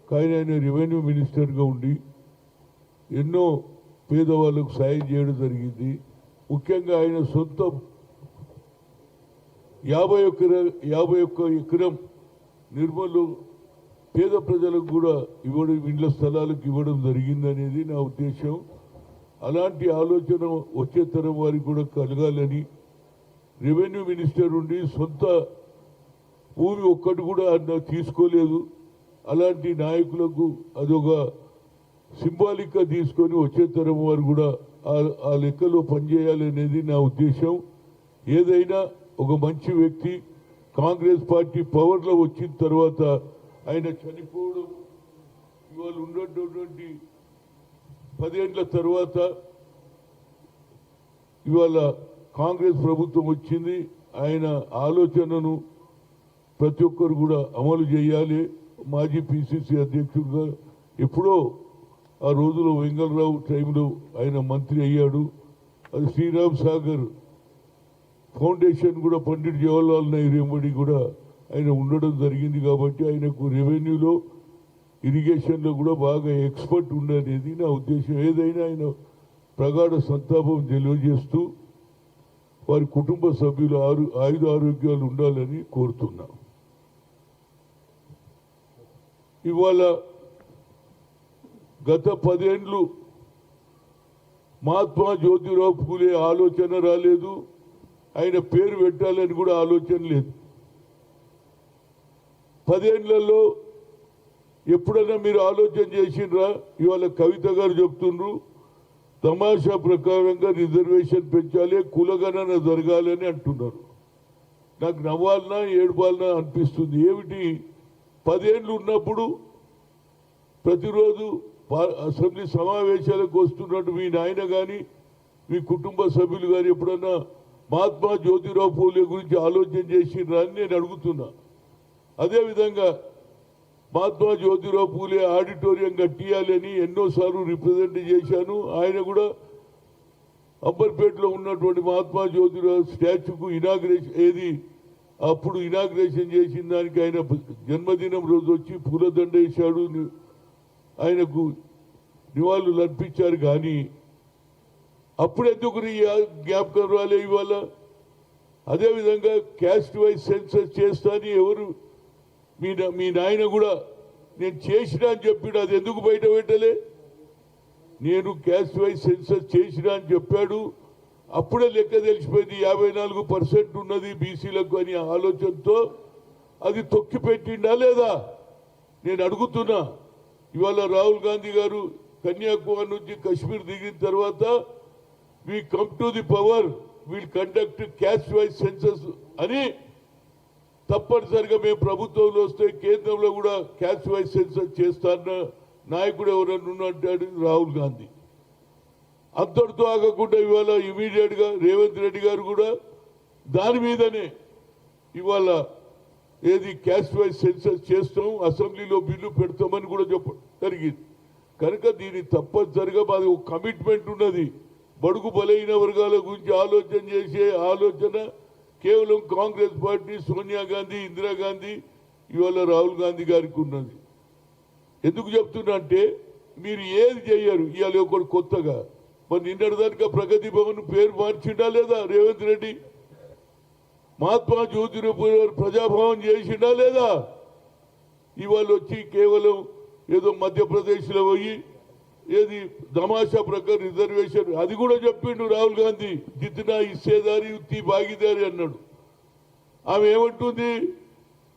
కానీ ఆయన రెవెన్యూ మినిస్టర్గా ఉండి ఎన్నో పేదవాళ్ళకు సాయం చేయడం జరిగింది. ముఖ్యంగా ఆయన సొంత 51 ఎకరం నిర్మల్లో పేద ప్రజలకు కూడా ఇవ్వడం, ఇండ్ల స్థలాలకు ఇవ్వడం జరిగిందనేది నా ఉద్దేశం. అలాంటి ఆలోచన వచ్చే తరం వారికి కూడా కలగాలని రెవెన్యూ మినిస్టర్ ఉండి సొంత భూమి ఒక్కటి కూడా ఆయన తీసుకోలేదు. అలాంటి నాయకులకు అదొక సింబాలిక్గా తీసుకొని వచ్చే తరం వారు కూడా ఆ లెక్కలో పనిచేయాలనేది నా ఉద్దేశం. ఏదైనా ఒక మంచి వ్యక్తి కాంగ్రెస్ పార్టీ పవర్లో వచ్చిన తర్వాత ఆయన చనిపోవడం, ఇవాళ ఉన్నటువంటి 10 ఏళ్ల తర్వాత ఇవాళ కాంగ్రెస్ ప్రభుత్వం వచ్చింది. ఆయన ఆలోచనను ప్రతి ఒక్కరు కూడా అమలు చేయాలి. మాజీ పిసిసి అధ్యక్షుడిగా ఎప్పుడో ఆ రోజులో వెంగళరావు టైంలో ఆయన మంత్రి అయ్యాడు. అది శ్రీరామ్ సాగర్ ఫౌండేషన్ కూడా పండిట్ జవహర్లాల్ నెహ్రూ ఎంబడి కూడా ఆయన ఉండడం జరిగింది. కాబట్టి ఆయనకు రెవెన్యూలో, ఇరిగేషన్లో కూడా బాగా ఎక్స్పర్ట్ ఉండనేది నా ఉద్దేశం. ఏదైనా ఆయన ప్రగాఢ సంతాపం తెలియజేస్తూ వారి కుటుంబ సభ్యులు ఆయుధ ఆరోగ్యాలు ఉండాలని కోరుతున్నా. ఇవాళ గత 10 ఏళ్ళు మహాత్మా జ్యోతిరావు పూలే ఆలోచన రాలేదు. ఆయన పేరు పెట్టాలని కూడా ఆలోచన లేదు. 10 ఏళ్లలో ఎప్పుడైనా మీరు ఆలోచన చేసిండ్రా? ఇవాళ కవిత గారు చెప్తుండ్రు తమాషా ప్రకారంగా రిజర్వేషన్ పెంచాలి, కులగణన జరగాలని అంటున్నారు. నాకు నవ్వాలనా ఏడుపాలనా అనిపిస్తుంది. ఏమిటి 10 ఏళ్ళు ఉన్నప్పుడు ప్రతిరోజు అసెంబ్లీ సమావేశాలకు వస్తున్నట్టు మీ నాయన కానీ మీ కుటుంబ సభ్యులు కానీ ఎప్పుడన్నా మహాత్మా జ్యోతిరావు పూలే గురించి ఆలోచన చేసిండ్రా అని నేను అడుగుతున్నా. అదేవిధంగా మహాత్మా జ్యోతిరావు పూలే ఆడిటోరియం కట్టియాలని ఎన్నోసార్లు రిప్రజెంట్ చేశాను. ఆయన కూడా అంబర్పేటలో ఉన్నటువంటి మహాత్మా జ్యోతిరావు స్టాచ్యూకు అప్పుడు ఇనాగ్రేషన్ చేసిన దానికి ఆయన జన్మదినం రోజు వచ్చి పూలదండ వేశాడు, ఆయనకు నివాళులు అర్పించారు. కానీ అప్పుడెందుకు జ్ఞాపకం రాలే ఇవాళ? అదేవిధంగా క్యాస్ట్ వైజ్ సెన్సస్ చేస్తాని ఎవరు మీ నాయన కూడా నేను చేసినా అని చెప్పాడు. అది ఎందుకు బయట పెట్టలే? నేను క్యాస్ట్ వైజ్ సెన్సస్ చేసినా అని చెప్పాడు. అప్పుడే లెక్క తెలిసిపోయింది 54% ఉన్నది బీసీలకు అని ఆలోచనతో అది తొక్కి పెట్టిండా లేదా నేను అడుగుతున్నా. ఇవాళ రాహుల్ గాంధీ గారు కన్యాకుమారి నుంచి కశ్మీర్ దిగిన తర్వాత we come to the power, will conduct caste wise census అని తప్పనిసరిగా మేము ప్రభుత్వంలో వస్తే కేంద్రంలో కూడా క్యాస్ట్ వైజ్ సెన్సస్ చేస్తారన్న నాయకుడు ఎవరన్నా ఉన్నట్టాడు రాహుల్ గాంధీ. అంతటితో ఆగకుండా ఇవాళ ఇమీడియట్ గా రేవంత్ రెడ్డి గారు కూడా దాని మీదనే ఇవాళ క్యాస్ట్ వైజ్ సెన్సస్ చేస్తాం, అసెంబ్లీలో బిల్లు పెడతామని కూడా చెప్పడం జరిగింది. కనుక దీన్ని తప్పనిసరిగా మాది ఒక కమిట్మెంట్ ఉన్నది. బడుగు బలైన వర్గాల గురించి ఆలోచన చేసే ఆలోచన కేవలం కాంగ్రెస్ పార్టీ, సోనియా గాంధీ, ఇందిరాగాంధీ, ఇవాళ రాహుల్ గాంధీ గారికి ఉన్నది. ఎందుకు చెప్తున్నా అంటే మీరు ఏది చెయ్యరు. ఇవాళ ఒకటి కొత్తగా మరి నిన్నటిదానిక ప్రగతి భవన్ పేరు మార్చిండా లేదా రేవంత్ రెడ్డి? మహాత్మా జ్యోతిరావు ప్రజాభవన్ చేసిండా లేదా? ఇవాళ వచ్చి కేవలం ఏదో మధ్యప్రదేశ్లో పోయి తమాషా ప్రకారం రిజర్వేషన్ అది కూడా చెప్పిండు రాహుల్ గాంధీ. జిత్నా ఇస్సేదారి ఉత్తి భాగీదారి అన్నాడు. ఆమె ఏమంటుంది?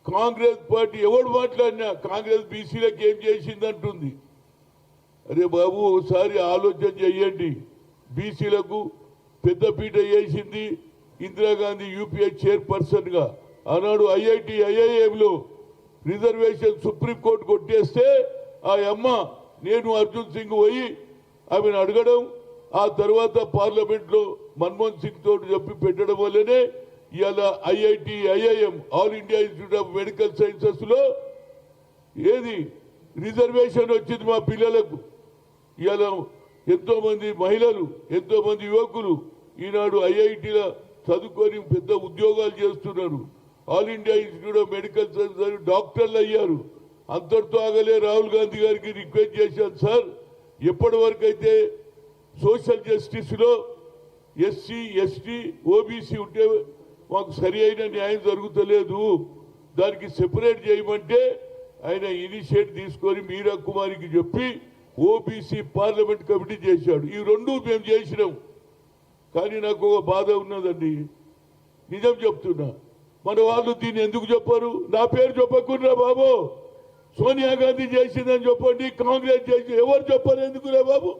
కాంగ్రెస్ పార్టీ ఎవడు మాట్లాడినా కాంగ్రెస్ బీసీలకు ఏం చేసింది అంటుంది. అరే బాబు, ఒకసారి ఆలోచన చెయ్యండి. బీసీలకు పెద్దపీట వేసింది ఇందిరాగాంధీ యూపీఏ చైర్పర్సన్ గా. ఆనాడు ఐఐఎంలో రిజర్వేషన్ సుప్రీంకోర్టు కొట్టేస్తే ఆ అమ్మ నేను అర్జున్ సింగ్ పోయి ఆమెను అడగడం, ఆ తర్వాత పార్లమెంట్లో మన్మోహన్ సింగ్ తోటి చెప్పి పెట్టడం వల్లనే ఇవాళ IIM all India institute of medical sciences లో రిజర్వేషన్ వచ్చింది మా పిల్లలకు. ఇవాళ ఎంతో మంది మహిళలు, ఎంతో మంది యువకులు ఈనాడు ఐఐటీలో చదువుకొని పెద్ద ఉద్యోగాలు చేస్తున్నారు. All India institute of medical science డాక్టర్లు అయ్యారు. అంతటితో ఆగలే. రాహుల్ గాంధీ గారికి రిక్వెస్ట్ చేశాను, సార్ ఎప్పటి వరకు అయితే సోషల్ జస్టిస్లో ఎస్సీ ఎస్టీ ఓబీసీ ఉంటే మాకు సరి అయిన న్యాయం జరుగుతలేదు, దానికి సెపరేట్ చేయమంటే ఆయన ఇనిషియేట్ తీసుకొని మీరా కుమారికి చెప్పి ఓబీసీ పార్లమెంట్ కమిటీ చేశాడు. ఈ రెండు మేము చేసినాం. కానీ నాకు ఒక బాధ ఉన్నదండి, నిజం చెప్తున్నా. మన వాళ్ళు దీన్ని ఎందుకు చెప్పారు? నా పేరు చెప్పకుండా బాబు, సోనియా గాంధీ చేసిందని చెప్పండి, కాంగ్రెస్ చేసి ఎవరు చెప్పారు ఎందుకురా బాబు?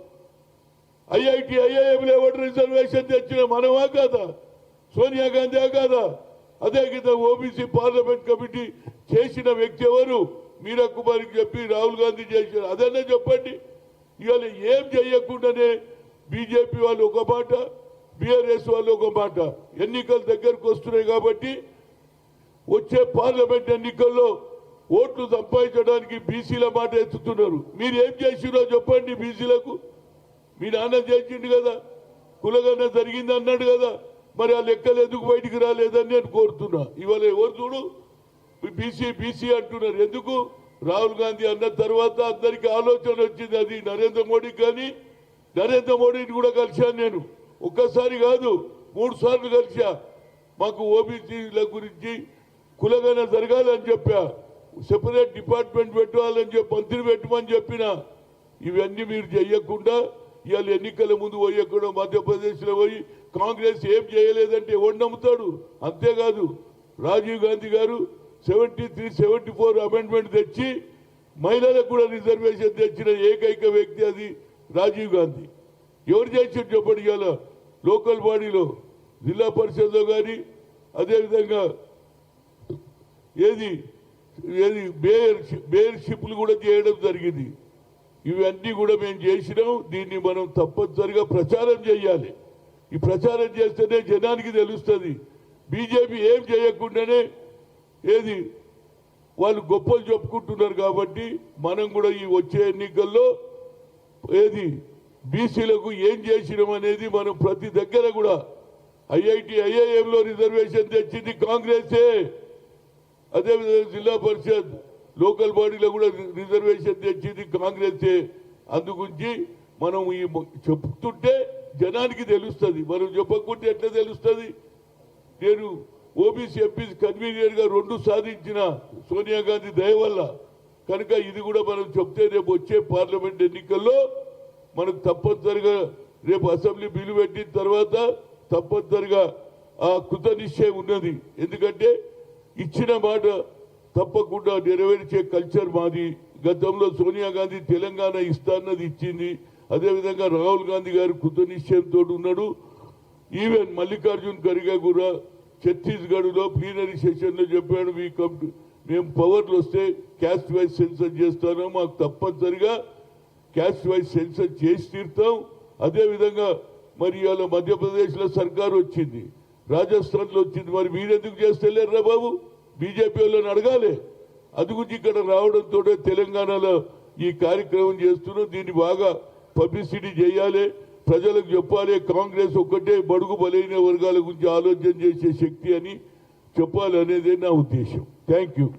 ఐఐటి ఐఐఎంలో ఎవరు రిజర్వేషన్ తెచ్చిన మనమా కాదా? సోనియా గాంధీ కాదా? అదే కదా ఓబీసీ పార్లమెంట్ కమిటీ చేసిన వ్యక్తి ఎవరు? మీరా కుమార్కి చెప్పి రాహుల్ గాంధీ చేశారు. అదన్నా చెప్పండి. ఇవాళ ఏం చేయకుండానే బీజేపీ వాళ్ళు ఒక మాట, బీఆర్ఎస్ వాళ్ళు ఒక మాట. ఎన్నికలు దగ్గరకు వస్తున్నాయి కాబట్టి వచ్చే పార్లమెంట్ ఎన్నికల్లో ఓట్లు సంపాదించడానికి బీసీల మాట ఎత్తుతున్నారు. మీరు ఏం చేసిరో చెప్పండి బీసీలకు. మీ నాన్న చేసిండు కదా, కులగన్న జరిగింది అన్నాడు కదా, మరి ఆ లెక్కలు ఎందుకు బయటికి రాలేదని నేను కోరుతున్నా. ఇవాళ ఎవరు చూడు బీసీ బీసీ అంటున్నారు. ఎందుకు? రాహుల్ గాంధీ అన్న తర్వాత అందరికీ ఆలోచన వచ్చింది. అది నరేంద్ర మోడీ, కానీ నరేంద్ర మోడీని కూడా కలిశాను నేను. ఒక్కసారి కాదు 3 సార్లు కలిసా. మాకు ఓబీసీల గురించి కులగన జరగాలని చెప్పా, సెపరేట్ డిపార్ట్మెంట్ పెట్టాలని చెప్పి మంత్రి పెట్టమని చెప్పిన. ఇవన్నీ మీరు చెయ్యకుండా ఇవాళ ఎన్నికల ముందు పోయకుండా మధ్యప్రదేశ్లో పోయి కాంగ్రెస్ ఏం చేయలేదంటే ఎవరు నమ్ముతాడు? అంతేకాదు రాజీవ్ గాంధీ గారు 73, 74 అమెండ్మెంట్ తెచ్చి మహిళలకు కూడా రిజర్వేషన్ తెచ్చిన ఏకైక వ్యక్తి అది రాజీవ్ గాంధీ. ఎవరు చేసారు చెప్పండి? ఇవాళ లోకల్ బాడీలో జిల్లా పరిషత్లో కానీ అదేవిధంగా ఏది ఏది మేయర్షిప్లు కూడా చేయడం జరిగింది. ఇవన్నీ కూడా మేము చేసినాం. దీన్ని మనం తప్పనిసరిగా ప్రచారం చేయాలి. ఈ ప్రచారం చేస్తేనే జనానికి తెలుస్తుంది. బీజేపీ ఏం చేయకుండానే ఏది వాళ్ళు గొప్పలు చెప్పుకుంటున్నారు. కాబట్టి మనం కూడా ఈ వచ్చే ఎన్నికల్లో ఏది బీసీలకు ఏం చేసినాం అనేది మనం ప్రతి దగ్గర కూడా ఐఐటి ఐఐఎంలో రిజర్వేషన్ తెచ్చింది కాంగ్రెసే. అదేవిధంగా జిల్లా పరిషత్ లోకల్ బాడీలో కూడా రిజర్వేషన్ తెచ్చింది కాంగ్రెసే. అందుగురించి మనం ఈ చెప్తుంటే జనానికి తెలుస్తుంది. మనం చెప్పకుంటే ఎట్లా తెలుస్తుంది? నేను ఓబీసీ ఎంపీ కన్వీనర్గా 2 సాధించిన సోనియా గాంధీ దయ వల్ల. కనుక ఇది కూడా మనం చెప్తే రేపు వచ్చే పార్లమెంట్ ఎన్నికల్లో మనకు తప్పనిసరిగా రేపు అసెంబ్లీ బిల్లు పెట్టిన తర్వాత తప్పనిసరిగా ఆ కృత నిశ్చయం ఉన్నది. ఎందుకంటే ఇచ్చిన మాట తప్పకుండా నెరవేర్చే కల్చర్ మాది. గతంలో సోనియా గాంధీ తెలంగాణ ఇస్తాన్నది ఇచ్చింది. అదేవిధంగా రాహుల్ గాంధీ గారు కృత నిశ్చయంతో ఉన్నాడు. ఈవెన్ మల్లికార్జున్ ఖర్గే కూడా ఛత్తీస్గఢ్లో ప్లీనరీ సెషన్లో చెప్పాడు, మేము పవర్లు వస్తే క్యాస్ట్ వైజ్ సెన్సర్ చేస్తాను, మాకు తప్పనిసరిగా క్యాస్ట్ వైజ్ సెన్సర్ చేసి తీరుతాం. అదేవిధంగా మరి ఇవాళ మధ్యప్రదేశ్లో సర్కారు వచ్చింది, రాజస్థాన్లో వచ్చింది. మరి మీరెందుకు చేస్తలేరురా బాబు? బీజేపీ వాళ్ళని అడగాలి. అందుగురించి ఇక్కడ రావడంతో తెలంగాణలో ఈ కార్యక్రమం చేస్తున్నాం. దీన్ని బాగా పబ్లిసిటీ చేయాలి, ప్రజలకు చెప్పాలి. కాంగ్రెస్ ఒక్కటే బడుగు బలైన వర్గాల గురించి ఆలోచన చేసే శక్తి అని చెప్పాలి అనేదే నా ఉద్దేశం. Thank you.